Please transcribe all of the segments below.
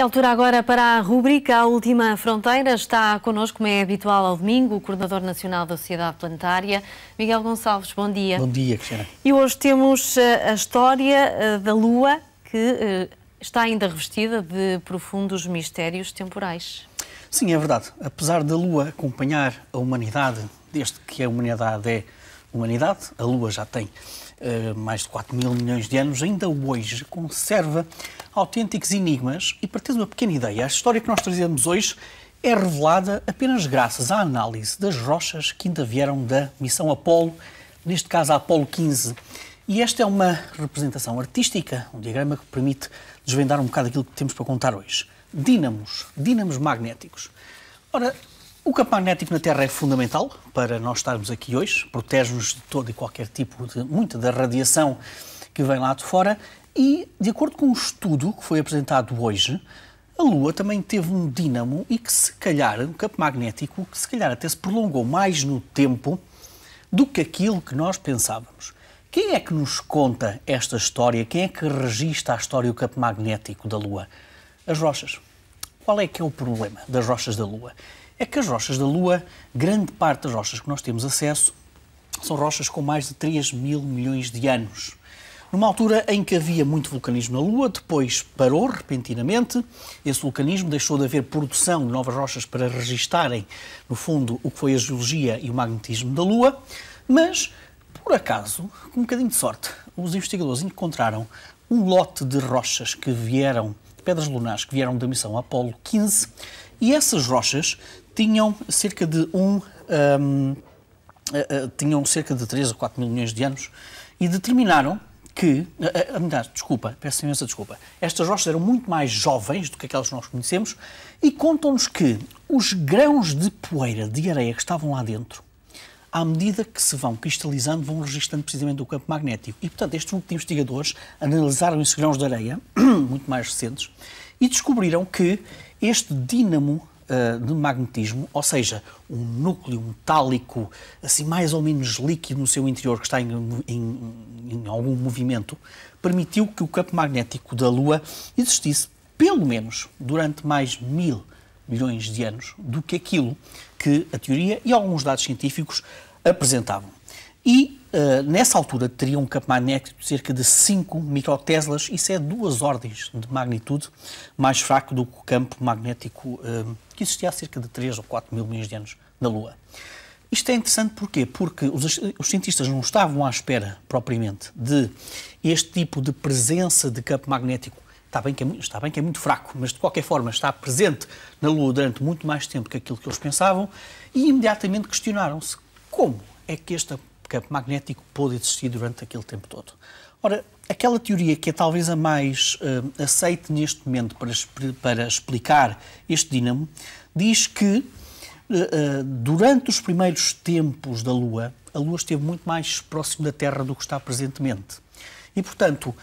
É altura agora para a rubrica A Última Fronteira. Está connosco, como é habitual ao domingo, o Coordenador Nacional da Sociedade Planetária, Miguel Gonçalves. Bom dia. Bom dia, Cristina. E hoje temos a história da Lua, que está ainda revestida de profundos mistérios temporais. Sim, é verdade. Apesar da Lua acompanhar a humanidade, desde que a humanidade é humanidade, a Lua já tem mais de 4 mil milhões de anos, ainda hoje conserva autênticos enigmas. E para teres uma pequena ideia, a história que nós trazemos hoje é revelada apenas graças à análise das rochas que ainda vieram da missão Apolo, neste caso a Apolo 15. E esta é uma representação artística, um diagrama que permite desvendar um bocado aquilo que temos para contar hoje. Dínamos magnéticos. Ora, o campo magnético na Terra é fundamental para nós estarmos aqui hoje, protege-nos de todo e qualquer tipo de, muita da radiação que vem lá de fora e, de acordo com um estudo que foi apresentado hoje, a Lua também teve um dínamo e que se calhar, um campo magnético, que se calhar até se prolongou mais no tempo do que aquilo que nós pensávamos. Quem é que nos conta esta história? Quem é que registra a história do campo magnético da Lua? As rochas. Qual é que é o problema das rochas da Lua? É que as rochas da Lua, grande parte das rochas que nós temos acesso, são rochas com mais de 3 mil milhões de anos. Numa altura em que havia muito vulcanismo na Lua, depois parou repentinamente, esse vulcanismo deixou de haver produção de novas rochas para registarem, no fundo, o que foi a geologia e o magnetismo da Lua, mas, por acaso, com um bocadinho de sorte, os investigadores encontraram um lote de rochas que vieram, pedras lunares que vieram da missão Apolo 15, e essas rochas tinham cerca de 3 a 4 mil milhões de anos e determinaram que, peço imensa desculpa, estas rochas eram muito mais jovens do que aquelas que nós conhecemos e contam-nos que os grãos de poeira, de areia que estavam lá dentro, à medida que se vão cristalizando, vão registrando precisamente o campo magnético. E, portanto, este grupo de investigadores analisaram esses grãos de areia, muito mais recentes, e descobriram que este dínamo de magnetismo, ou seja, um núcleo metálico assim mais ou menos líquido no seu interior que está em algum movimento, permitiu que o campo magnético da Lua existisse pelo menos durante mais 1000 milhões de anos do que aquilo que a teoria e alguns dados científicos apresentavam. E nessa altura teria um campo magnético de cerca de 5 microteslas, isso é 2 ordens de magnitude mais fraco do que o campo magnético que existia há cerca de 3 ou 4 mil milhões de anos na Lua. Isto é interessante porquê? Porque os cientistas não estavam à espera propriamente de este tipo de presença de campo magnético. Está bem que é muito fraco, mas de qualquer forma está presente na Lua durante muito mais tempo que aquilo que eles pensavam e imediatamente questionaram-se como é que este campo magnético pôde existir durante aquele tempo todo. Ora, aquela teoria que é talvez a mais aceite neste momento para explicar este dínamo, diz que durante os primeiros tempos da Lua, a Lua esteve muito mais próximo da Terra do que está presentemente. E, portanto,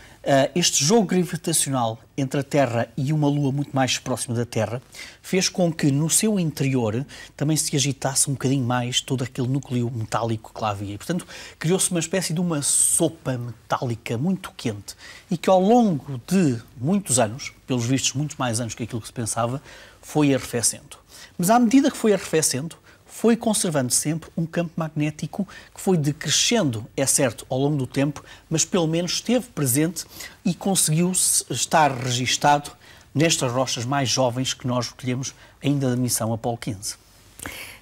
este jogo gravitacional entre a Terra e uma Lua muito mais próxima da Terra fez com que no seu interior também se agitasse um bocadinho mais todo aquele núcleo metálico que lá havia. E, portanto, criou-se uma espécie de uma sopa metálica muito quente e que ao longo de muitos anos, pelos vistos muitos mais anos que aquilo que se pensava, foi arrefecendo. Mas à medida que foi arrefecendo, foi conservando sempre um campo magnético que foi decrescendo, é certo, ao longo do tempo, mas pelo menos esteve presente e conseguiu estar registado nestas rochas mais jovens que nós recolhemos ainda da missão Apolo 15.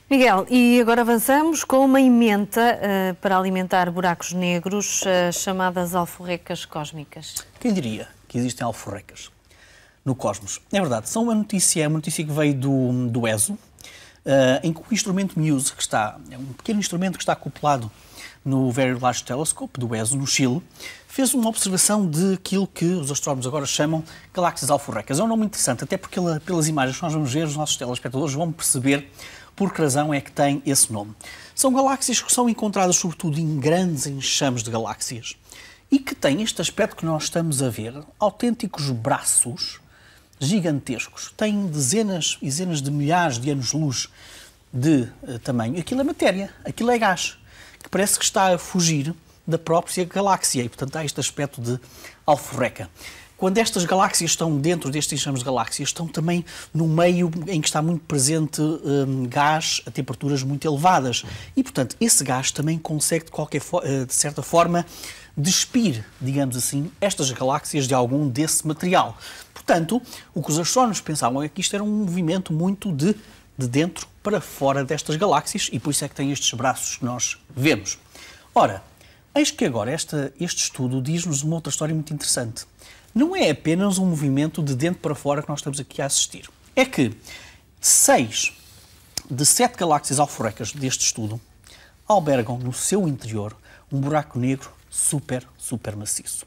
Miguel, e agora avançamos com uma ementa para alimentar buracos negros, chamadas alforrecas cósmicas. Quem diria que existem alforrecas no cosmos? É verdade, é uma notícia que veio do ESO, em que o instrumento MUSE, é um pequeno instrumento que está acoplado no Very Large Telescope do ESO, no Chile, fez uma observação de aquilo que os astrónomos agora chamam galáxias alforrecas. É um nome interessante, até porque pelas imagens que nós vamos ver, os nossos telespectadores vão perceber por que razão é que tem esse nome. São galáxias que são encontradas sobretudo em grandes enxames de galáxias e que têm este aspecto que nós estamos a ver, autênticos braços gigantescos, têm dezenas e dezenas de milhares de anos-luz de tamanho. Aquilo é matéria, aquilo é gás, que parece que está a fugir da própria galáxia e, portanto, há este aspecto de alforreca. quando estas galáxias estão dentro destes enxames de galáxias, estão também no meio em que está muito presente gás a temperaturas muito elevadas. E, portanto, esse gás também consegue, de certa forma, despir, digamos assim, estas galáxias de algum desse material. Portanto, o que os astrónomos pensavam é que isto era um movimento muito de dentro para fora destas galáxias, e por isso é que tem estes braços que nós vemos. Ora, eis que agora este estudo diz-nos uma outra história muito interessante. Não é apenas um movimento de dentro para fora que nós estamos aqui a assistir. É que 6 de 7 galáxias alforrecas deste estudo albergam no seu interior um buraco negro super maciço.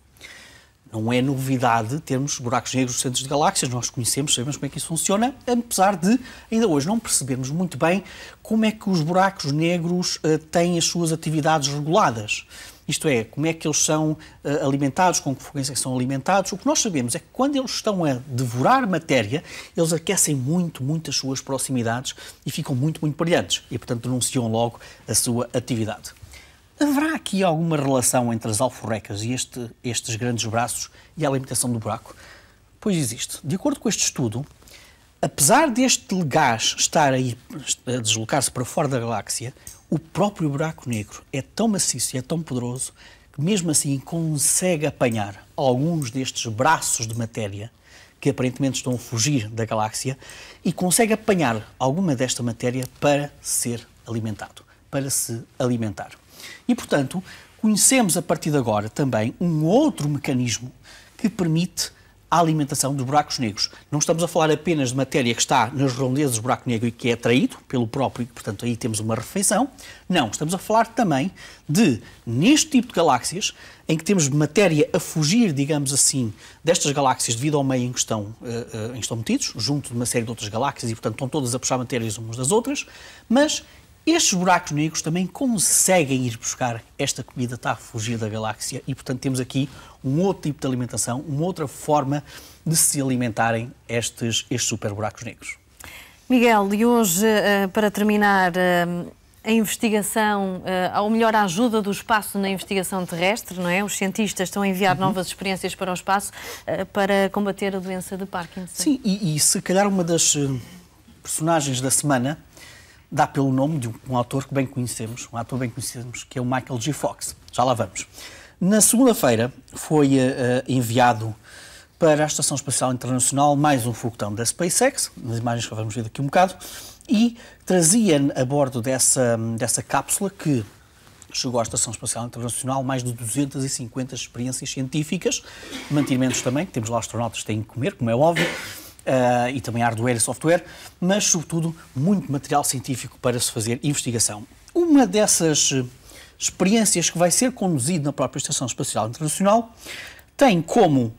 Não é novidade termos buracos negros nos centros de galáxias, nós conhecemos, sabemos como é que isso funciona, apesar de ainda hoje não percebermos muito bem como é que os buracos negros têm as suas atividades reguladas. Isto é, como é que eles são alimentados, com que frequência são alimentados. O que nós sabemos é que quando eles estão a devorar matéria, eles aquecem muito as suas proximidades e ficam muito brilhantes e, portanto, denunciam logo a sua atividade. Haverá aqui alguma relação entre as alforrecas e estes grandes braços e a alimentação do buraco? Pois existe. De acordo com este estudo, apesar deste gás estar a deslocar-se para fora da galáxia, o próprio buraco negro é tão maciço e é tão poderoso que mesmo assim consegue apanhar alguns destes braços de matéria que aparentemente estão a fugir da galáxia e consegue apanhar alguma desta matéria para ser alimentado, para se alimentar. E, portanto, conhecemos a partir de agora também um outro mecanismo que permite a alimentação dos buracos negros. Não estamos a falar apenas de matéria que está nas redondezas do buraco negro e que é atraído pelo próprio, portanto, aí temos uma refeição. Não, estamos a falar também de, neste tipo de galáxias, em que temos matéria a fugir, digamos assim, destas galáxias devido ao meio em que estão metidos, junto de uma série de outras galáxias e, portanto, estão todas a puxar matérias umas das outras, mas estes buracos negros também conseguem ir buscar esta comida que está a fugir da galáxia e, portanto, temos aqui um outro tipo de alimentação, uma outra forma de se alimentarem estes super buracos negros. Miguel, e hoje, para terminar, a investigação, ou melhor, a ajuda do espaço na investigação terrestre, não é? Os cientistas estão a enviar novas experiências para o espaço para combater a doença de Parkinson. Sim, e se calhar uma das personagens da semana dá pelo nome de um ator que bem conhecemos, que é o Michael J. Fox. Já lá vamos. Na segunda-feira foi enviado para a Estação Espacial Internacional mais um foguetão da SpaceX, nas imagens que vamos ver daqui um bocado, e trazia a bordo dessa cápsula que chegou à Estação Espacial Internacional mais de 250 experiências científicas, mantimentos também, temos lá astronautas que têm que comer, como é óbvio, e também hardware e software, mas, sobretudo, muito material científico para se fazer investigação. Uma dessas experiências que vai ser conduzida na própria Estação Espacial Internacional tem como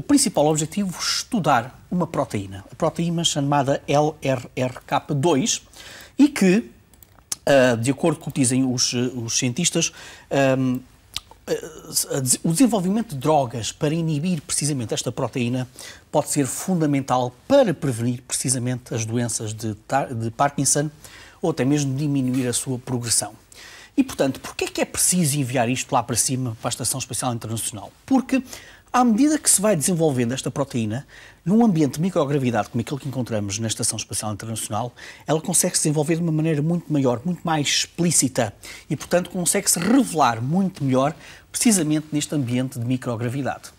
principal objetivo estudar uma proteína, a proteína chamada LRRK2, e que, de acordo com o que dizem os cientistas, o desenvolvimento de drogas para inibir precisamente esta proteína pode ser fundamental para prevenir precisamente as doenças de Parkinson ou até mesmo diminuir a sua progressão. E, portanto, porquê é que é preciso enviar isto lá para cima, para a Estação Espacial Internacional? Porque, à medida que se vai desenvolvendo esta proteína, num ambiente de microgravidade como aquele que encontramos na Estação Espacial Internacional, ela consegue se desenvolver de uma maneira muito maior, muito mais explícita e, portanto, consegue-se revelar muito melhor precisamente neste ambiente de microgravidade.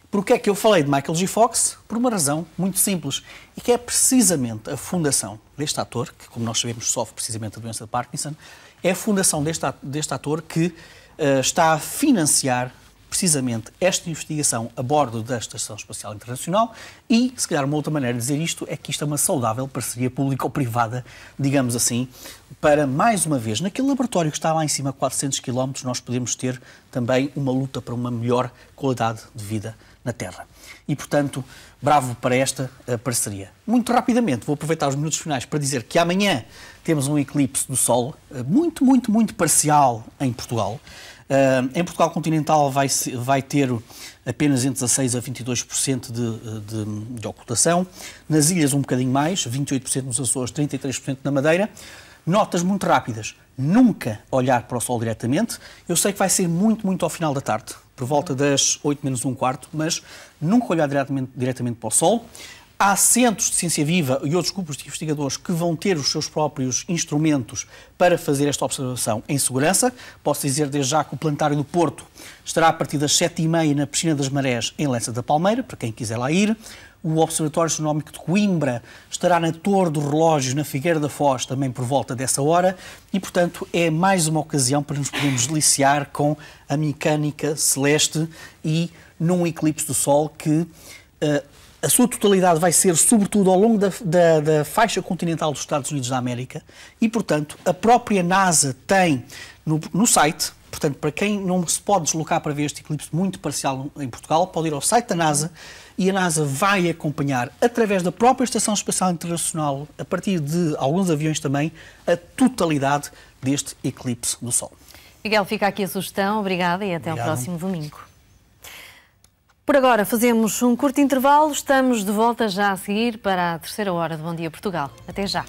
Porquê é que eu falei de Michael J. Fox? Por uma razão muito simples, e que é precisamente a fundação deste ator, que, como nós sabemos, sofre precisamente da doença de Parkinson, é a fundação deste ator que está a financiar precisamente esta investigação a bordo da Estação Espacial Internacional e, se calhar, uma outra maneira de dizer isto é que isto é uma saudável parceria público-privada, digamos assim, para, mais uma vez, naquele laboratório que está lá em cima a 400 km, nós podemos ter também uma luta para uma melhor qualidade de vida na Terra. E, portanto, bravo para esta parceria. Muito rapidamente, vou aproveitar os minutos finais para dizer que amanhã temos um eclipse do Sol, muito parcial em Portugal. Em Portugal continental vai ter apenas entre 16% a 22% de ocultação. Nas ilhas um bocadinho mais, 28% nos Açores, 33% na Madeira. Notas muito rápidas. Nunca olhar para o Sol diretamente. Eu sei que vai ser muito ao final da tarde, por volta das 8 menos um quarto, mas nunca olhar diretamente para o Sol. Há centros de ciência viva e outros grupos de investigadores que vão ter os seus próprios instrumentos para fazer esta observação em segurança. Posso dizer desde já que o Planetário do Porto estará a partir das 7h30 na Piscina das Marés, em Lessa da Palmeira, para quem quiser lá ir. O Observatório Astronómico de Coimbra estará na Torre dos Relógios, na Figueira da Foz, também por volta dessa hora. E, portanto, é mais uma ocasião para nos podermos deliciar com a mecânica celeste e num eclipse do Sol que a sua totalidade vai ser, sobretudo, ao longo da faixa continental dos Estados Unidos da América. E, portanto, a própria NASA tem no site. Portanto, para quem não se pode deslocar para ver este eclipse muito parcial em Portugal, pode ir ao site da NASA e a NASA vai acompanhar, através da própria Estação Espacial Internacional, a partir de alguns aviões também, a totalidade deste eclipse do Sol. Miguel, fica aqui a sugestão. Obrigada e até ao próximo domingo. Por agora, fazemos um curto intervalo. Estamos de volta já a seguir para a terceira hora de Bom Dia Portugal. Até já.